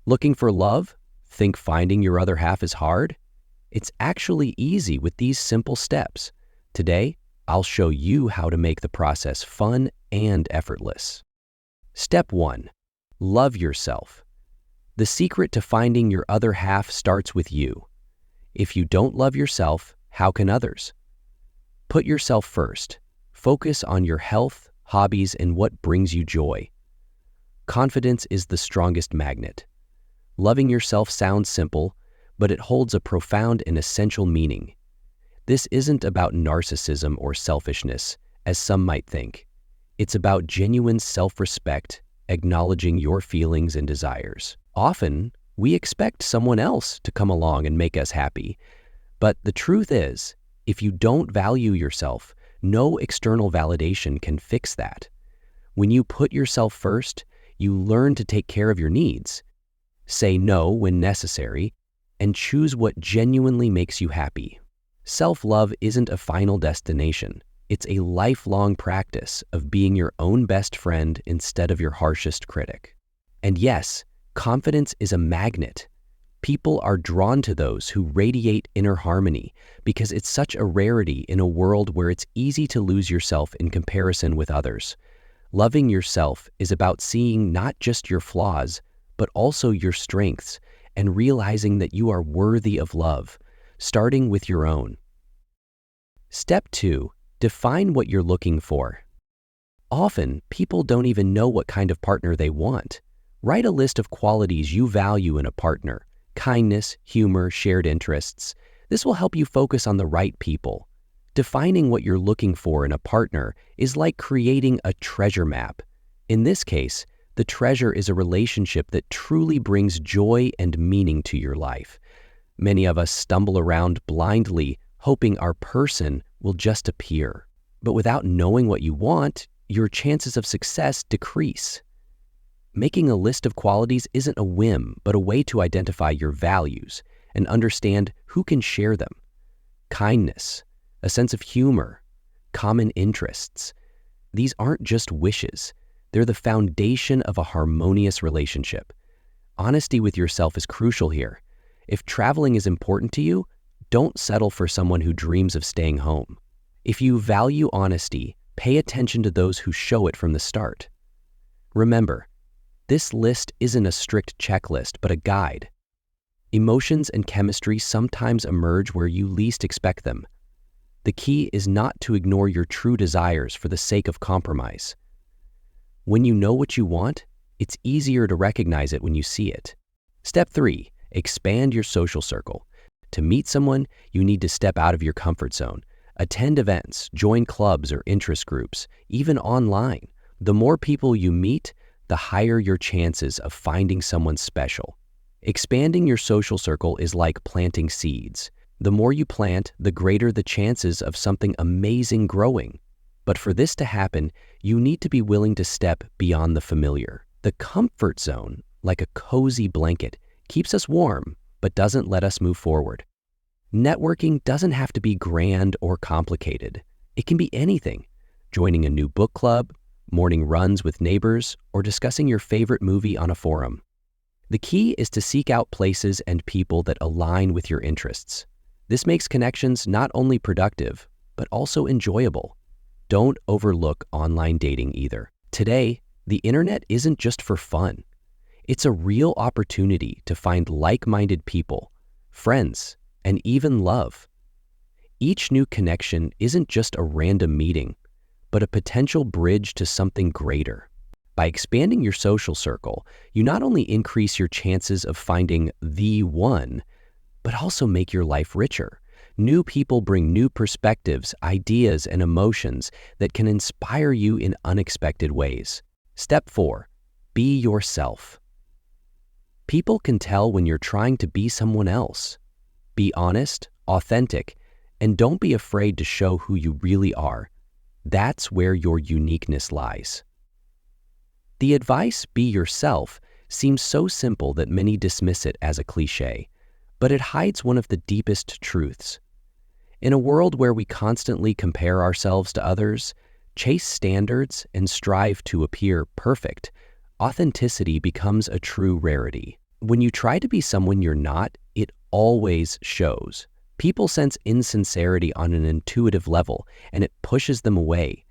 Looking for love? Think finding your other half is hard? It's actually easy with these simple steps. Today, I'll show you how to make the process fun and effortless. Step 1. Love yourself. The secret to finding your other half starts with you. If you don't love yourself, how can others? Put yourself first. Focus on your health, hobbies, and what brings you joy. Confidence is the strongest magnet. Loving yourself sounds simple, but it holds a profound and essential meaning. This isn't about narcissism or selfishness, as some might think. It's about genuine self-respect, acknowledging your feelings and desires. Often, we expect someone else to come along and make us happy. But the truth is, if you don't value yourself, no external validation can fix that. When you put yourself first, you learn to take care of your needs, say no when necessary, and choose what genuinely makes you happy. Self-love isn't a final destination. It's a lifelong practice of being your own best friend instead of your harshest critic. And yes, confidence is a magnet. People are drawn to those who radiate inner harmony because it's such a rarity in a world where it's easy to lose yourself in comparison with others. Loving yourself is about seeing not just your flaws, but also your strengths and realizing that you are worthy of love, starting with your own. Step 2. Define what you're looking for. Often, people don't even know what kind of partner they want. Write a list of qualities you value in a partner: kindness, humor, shared interests. This will help you focus on the right people. Defining what you're looking for in a partner is like creating a treasure map. In this case, the treasure is a relationship that truly brings joy and meaning to your life. Many of us stumble around blindly, hoping our person will just appear. But without knowing what you want, your chances of success decrease. Making a list of qualities isn't a whim, but a way to identify your values and understand who can share them. Kindness, a sense of humor, common interests. These aren't just wishes. They're the foundation of a harmonious relationship. Honesty with yourself is crucial here. If traveling is important to you, don't settle for someone who dreams of staying home. If you value honesty, pay attention to those who show it from the start. Remember, this list isn't a strict checklist, but a guide. Emotions and chemistry sometimes emerge where you least expect them. The key is not to ignore your true desires for the sake of compromise. When you know what you want, it's easier to recognize it when you see it. Step 3. Expand your social circle. To meet someone, you need to step out of your comfort zone. Attend events, join clubs or interest groups, even online. The more people you meet, the higher your chances of finding someone special. Expanding your social circle is like planting seeds. The more you plant, the greater the chances of something amazing growing. But for this to happen, you need to be willing to step beyond the familiar. The comfort zone, like a cozy blanket, keeps us warm, but doesn't let us move forward. Networking doesn't have to be grand or complicated. It can be anything: joining a new book club, morning runs with neighbors, or discussing your favorite movie on a forum. The key is to seek out places and people that align with your interests. This makes connections not only productive, but also enjoyable. Don't overlook online dating either. Today, the internet isn't just for fun. It's a real opportunity to find like-minded people, friends, and even love. Each new connection isn't just a random meeting, but a potential bridge to something greater. By expanding your social circle, you not only increase your chances of finding the one, but also make your life richer. New people bring new perspectives, ideas, and emotions that can inspire you in unexpected ways. Step 4. Be yourself. People can tell when you're trying to be someone else. Be honest, authentic, and don't be afraid to show who you really are. That's where your uniqueness lies. The advice, be yourself, seems so simple that many dismiss it as a cliché, but it hides one of the deepest truths. In a world where we constantly compare ourselves to others, chase standards, and strive to appear perfect, authenticity becomes a true rarity. When you try to be someone you're not, it always shows. People sense insincerity on an intuitive level, and it pushes them away.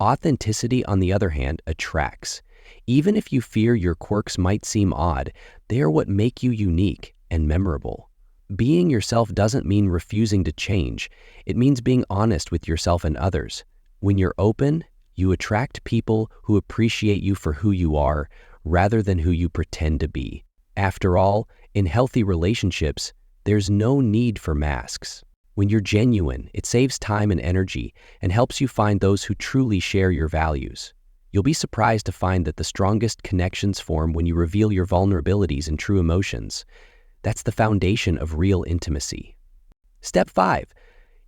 Authenticity, on the other hand, attracts. Even if you fear your quirks might seem odd, they are what make you unique and memorable. Being yourself doesn't mean refusing to change. It means being honest with yourself and others. When you're open, you attract people who appreciate you for who you are rather than who you pretend to be. After all, in healthy relationships, there's no need for masks. When you're genuine, it saves time and energy and helps you find those who truly share your values. You'll be surprised to find that the strongest connections form when you reveal your vulnerabilities and true emotions. That's the foundation of real intimacy. Step 5.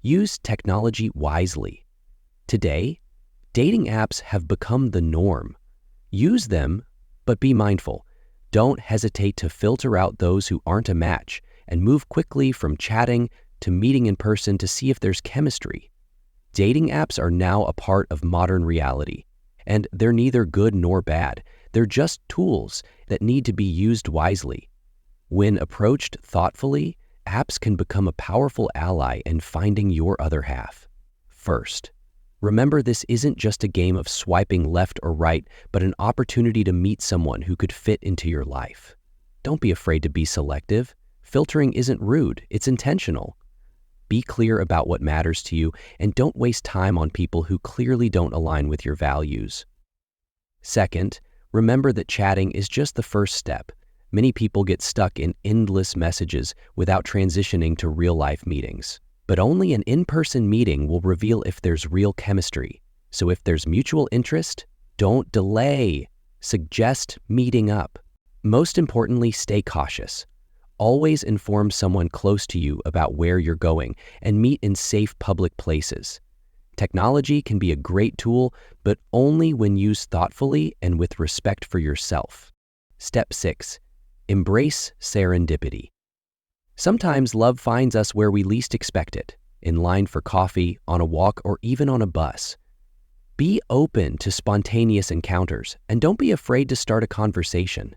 Use technology wisely. Today, dating apps have become the norm. Use them, but be mindful. Don't hesitate to filter out those who aren't a match and move quickly from chatting to meeting in person to see if there's chemistry. Dating apps are now a part of modern reality, and they're neither good nor bad. They're just tools that need to be used wisely. When approached thoughtfully, apps can become a powerful ally in finding your other half. First, remember this isn't just a game of swiping left or right, but an opportunity to meet someone who could fit into your life. Don't be afraid to be selective. Filtering isn't rude, it's intentional. Be clear about what matters to you and don't waste time on people who clearly don't align with your values. Second, remember that chatting is just the first step. Many people get stuck in endless messages without transitioning to real-life meetings. But only an in-person meeting will reveal if there's real chemistry. So if there's mutual interest, don't delay. Suggest meeting up. Most importantly, stay cautious. Always inform someone close to you about where you're going and meet in safe public places. Technology can be a great tool, but only when used thoughtfully and with respect for yourself. Step 6. Embrace serendipity. Sometimes love finds us where we least expect it, in line for coffee, on a walk, or even on a bus. Be open to spontaneous encounters and don't be afraid to start a conversation.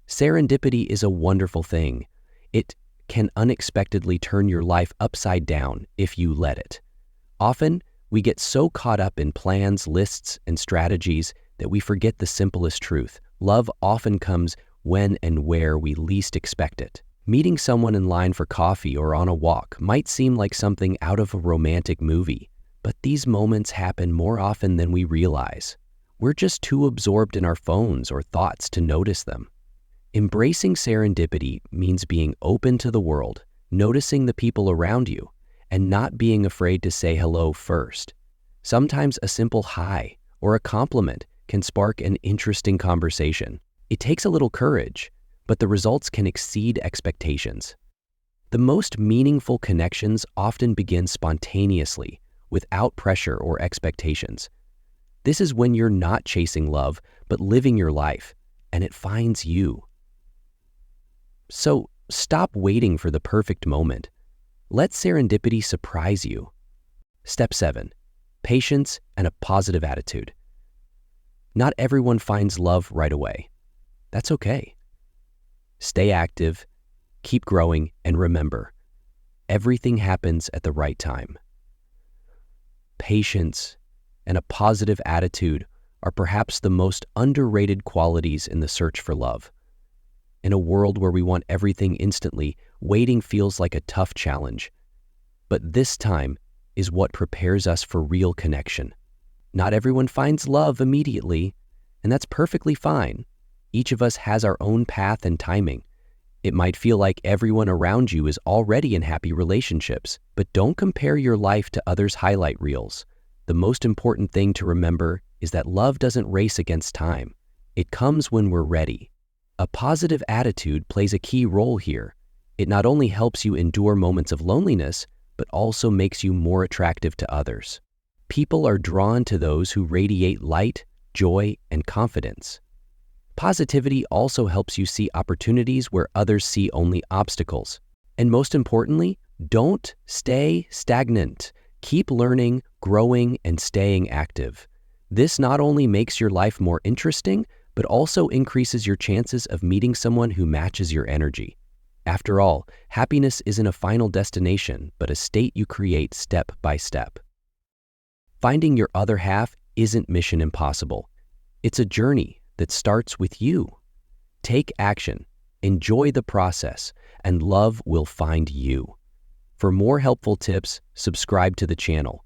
Serendipity is a wonderful thing. It can unexpectedly turn your life upside down if you let it. Often, we get so caught up in plans, lists, and strategies that we forget the simplest truth. Love often comes when and where we least expect it. Meeting someone in line for coffee or on a walk might seem like something out of a romantic movie, but these moments happen more often than we realize. We're just too absorbed in our phones or thoughts to notice them. Embracing serendipity means being open to the world, noticing the people around you, and not being afraid to say hello first. Sometimes a simple hi or a compliment can spark an interesting conversation. It takes a little courage, but the results can exceed expectations. The most meaningful connections often begin spontaneously, without pressure or expectations. This is when you're not chasing love, but living your life, and it finds you. So stop waiting for the perfect moment. Let serendipity surprise you. Step 7. Patience and a positive attitude. Not everyone finds love right away. That's okay. Stay active, keep growing, and remember, everything happens at the right time. Patience and a positive attitude are perhaps the most underrated qualities in the search for love. In a world where we want everything instantly, waiting feels like a tough challenge. But this time is what prepares us for real connection. Not everyone finds love immediately, and that's perfectly fine. Each of us has our own path and timing. It might feel like everyone around you is already in happy relationships, but don't compare your life to others' highlight reels. The most important thing to remember is that love doesn't race against time. It comes when we're ready. A positive attitude plays a key role here. It not only helps you endure moments of loneliness, but also makes you more attractive to others. People are drawn to those who radiate light, joy, and confidence. Positivity also helps you see opportunities where others see only obstacles. And most importantly, don't stay stagnant. Keep learning, growing, and staying active. This not only makes your life more interesting, but also increases your chances of meeting someone who matches your energy. After all, happiness isn't a final destination, but a state you create step by step. Finding your other half isn't mission impossible. It's a journey that starts with you. Take action, enjoy the process, and love will find you. For more helpful tips, subscribe to the channel